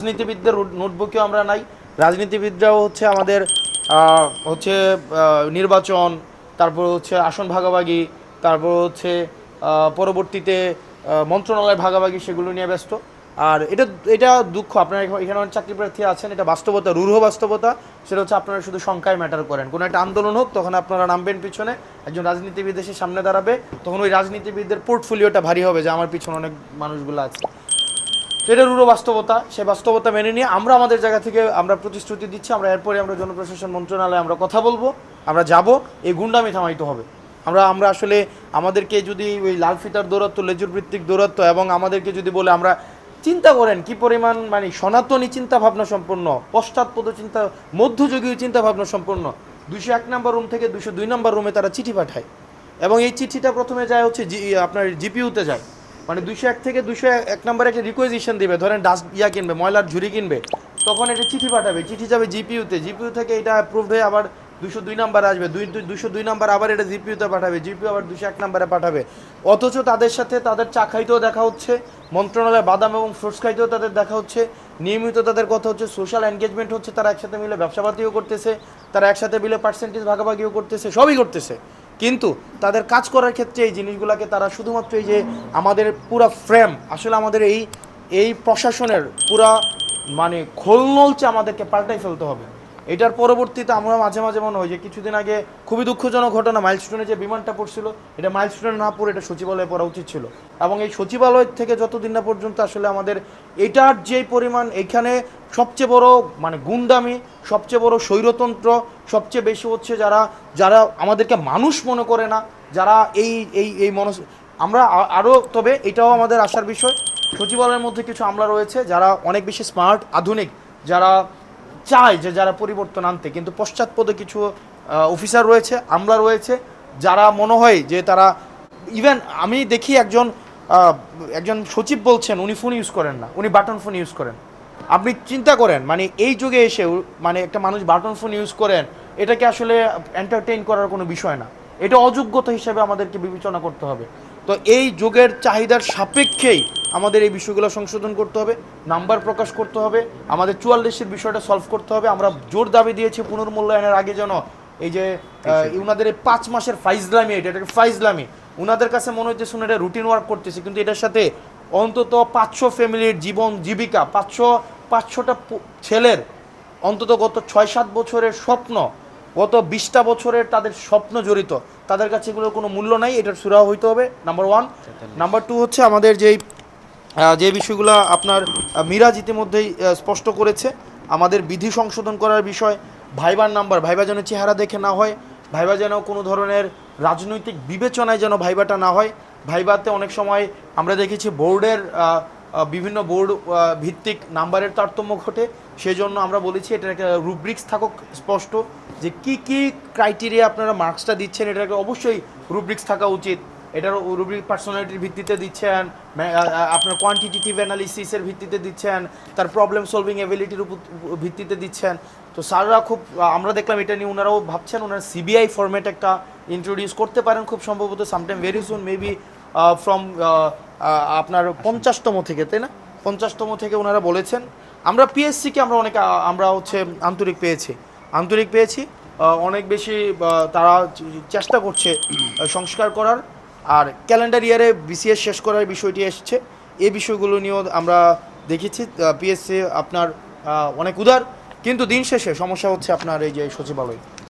রাজনীতিবিদদের নোটবুকেও আমরা নাই। রাজনীতিবিদরাও হচ্ছে আমাদের হচ্ছে নির্বাচন, তারপর হচ্ছে আসন ভাগাভাগি, তারপর হচ্ছে পরবর্তীতে মন্ত্রণালয় ভাগাভাগি, সেগুলো নিয়ে ব্যস্ত। আর এটা এটা দুঃখ, আপনারা এখানে অনেক চাকরি প্রার্থী আছেন, এটা বাস্তবতা, রূঢ় বাস্তবতা। সেটা হচ্ছে আপনারা শুধু সংখ্যায় ম্যাটার করেন। কোনো একটা আন্দোলন হোক, তখন আপনারা নামবেন পিছনে, একজন রাজনীতিবিদ এসে সামনে দাঁড়াবে, তখন ওই রাজনীতিবিদদের পোর্টফোলিওটা ভারী হবে যে আমার পিছনে অনেক মানুষগুলো আছে। এটা রূঢ় বাস্তবতা। সেই বাস্তবতা মেনে নিয়ে আমরা আমাদের জায়গা থেকে আমরা প্রতিশ্রুতি দিচ্ছি, আমরা এরপরে আমরা জনপ্রশাসন মন্ত্রণালয়ে আমরা কথা বলবো, আমরা যাব, এই গুন্ডামি থামাইতে হবে। আমরা আসলে আমাদেরকে যদি ওই লাল ফিতার দৌরত্ব, লেজুর ভিত্তিক দৌরত্ব, এবং আমাদেরকে যদি বলে, আমরা চিন্তা করেন কি পরিমাণ মানে সনাতনী চিন্তা ভাবনা সম্পন্ন, পশ্চাৎপদ চিন্তা, মধ্যযুগীয় চিন্তা ভাবনা সম্পন্ন 201 নম্বর রুম থেকে 202 নম্বর রুমে তারা চিঠি পাঠায়, এবং এই চিঠিটা প্রথমে যায় হচ্ছে আপনার জিপিইউতে যায়। মানে 201 থেকে 201 নম্বরে একটা রিকোয়েজিশন দিবে, ধরেন ডাস্ট কিনবে, ময়লার ঝুড়ি কিনবে, তখন এটা চিঠি পাঠাবে, চিঠি যাবে জিপিইউতে, জিপিইউ থেকে এটা অ্যাপ্রুভড হয়ে আবার 202 নাম্বার আসবে, 202 নাম্বার আবার এটা জিপিইউতে পাঠাবে, জিপিইউ আবার 201 নাম্বারে পাঠাবে। অথচ তাদের সাথে তাদের চা খাইতেও দেখা হচ্ছে, মন্ত্রণালয়ে বাদাম এবং ফ্রুটস খাইতেও তাদের দেখা হচ্ছে, নিয়মিত তাদের কথা হচ্ছে, সোশ্যাল এনগেজমেন্ট হচ্ছে, তারা একসাথে মিলে ব্যবসাপাতিও করতেছে, তারা একসাথে মিলে পার্সেন্টেজ ভাগাভাগিও করতেছে, সবই করতেছে। কিন্তু তাদের কাজ করার ক্ষেত্রে এই জিনিসগুলোকে তারা শুধুমাত্র এই যে আমাদের পুরা ফ্রেম, আসলে আমাদের এই প্রশাসনের পুরা মানে খোলনলচে আমাদেরকে পাল্টাই ফেলতে হবে। এটার পরবর্তীতে আমরা মাঝে মাঝে মনে হয় যে কিছুদিন আগে খুবই দুঃখজনক ঘটনা, মাইলস্টোনে যে বিমানটা পড়ছিল, এটা মাইলস্টোনে না পড়ে এটা সচিবালয়ে পড়া উচিত ছিল। এবং এই সচিবালয় থেকে যতদিন না পর্যন্ত আসলে আমাদের এটার যে পরিমাণ, এখানে সবচেয়ে বড় মানে গুন্ডামি, সবচেয়ে বড় স্বৈরতন্ত্র, সবচেয়ে বেশি হচ্ছে যারা যারা আমাদেরকে মানুষ মনে করে না, যারা এই এই এই আমরা আরও, তবে এটাও আমাদের আশার বিষয়, সচিবালয়ের মধ্যে কিছু আমলা রয়েছে যারা অনেক বেশি স্মার্ট, আধুনিক, যারা চায় যে যারা পরিবর্তন আনতে, কিন্তু পশ্চাৎপদে কিছু অফিসার রয়েছে, আমলা রয়েছে, যারা মনে হয় যে তারা ইভেন আমি দেখি একজন সচিব বলছেন উনি ফোন ইউজ করেন না, উনি বাটন ফোন ইউজ করেন। আপনি চিন্তা করেন, মানে এই যুগে এসে মানে একটা মানুষ বাটন ফোন ইউজ করেন, এটাকে আসলে এন্টারটেইন করার কোনো বিষয় না, এটা অযোগ্যতা হিসেবে আমাদেরকে বিবেচনা করতে হবে। তো এই যুগের চাহিদার সাপেক্ষেই আমাদের এই বিষয়গুলো সংশোধন করতে হবে, নাম্বার প্রকাশ করতে হবে, আমাদের 44-এর বিষয়টা সলভ করতে হবে। আমরা জোর দাবি দিয়েছি পুনর্মূল্যায়নের আগে যেন এই যে উনাদের এই 5 মাসের ফাইজলামি, এটাকে ফাইজলামি, উনাদের কাছে মনে হচ্ছে শুনে এটা রুটিন ওয়ার্ক করতেছে, কিন্তু এটার সাথে অন্তত 500 ফ্যামিলির জীবন জীবিকা, 500টা ছেলের অন্তত গত 6-7 বছরের স্বপ্ন, গত 20টা বছরের তাদের স্বপ্ন জড়িত, তাদের কাছে এগুলোর কোনো মূল্য নাই। এটার সুরাহা হইতে হবে, নাম্বার 1। নাম্বার 2 হচ্ছে আমাদের যে বিষয়গুলো আপনার মিরাজ ইতিমধ্যেই স্পষ্ট করেছে, আমাদের বিধি সংশোধন করার বিষয়, ভাইবার নাম্বার, ভাইবা যেন চেহারা দেখে না হয়, ভাইবা যেন কোনো ধরনের রাজনৈতিক বিবেচনায় যেন ভাইবাটা না হয়। ভাইবাতে অনেক সময় আমরা দেখেছি বোর্ডের বিভিন্ন বোর্ড ভিত্তিক নাম্বারের তারতম্য ঘটে, সেই জন্য আমরা বলেছি এটার একটা রুব্রিক্স থাকুক স্পষ্ট, যে কি কি ক্রাইটেরিয়া আপনারা মার্কসটা দিচ্ছেন, এটার একটা অবশ্যই রুব্রিক্স থাকা উচিত। এটার রুব্রিক পার্সোনালিটির ভিত্তিতে দিচ্ছেন, আপনার কোয়ান্টিটেটিভ অ্যানালিসিসের ভিত্তিতে দিচ্ছেন, তার প্রবলেম সলভিং এবিলিটির ভিত্তিতে দিচ্ছেন। তো স্যাররা খুব, আমরা দেখলাম এটা নিয়ে ওনারাও ভাবছেন, ওনারা সিবিআই ফরম্যাট একটা ইন্ট্রোডিউস করতে পারেন খুব সম্ভবত sometime very soon, maybe from আপনার 50তম থেকে, তাই না, 50তম থেকে ওনারা বলেছেন। আমরা পিএসসিকে আমরা হচ্ছে আন্তরিক পেয়েছি অনেক বেশি, তারা চেষ্টা করছে সংস্কার করার, আর ক্যালেন্ডার ইয়ারে বিসিএস শেষ করার বিষয়টি এসছে, এই বিষয়গুলো নিয়েও আমরা দেখেছি পিএসসি আপনার অনেক উদার, কিন্তু দিন শেষে সমস্যা হচ্ছে আপনার এই যে সচিবালয়।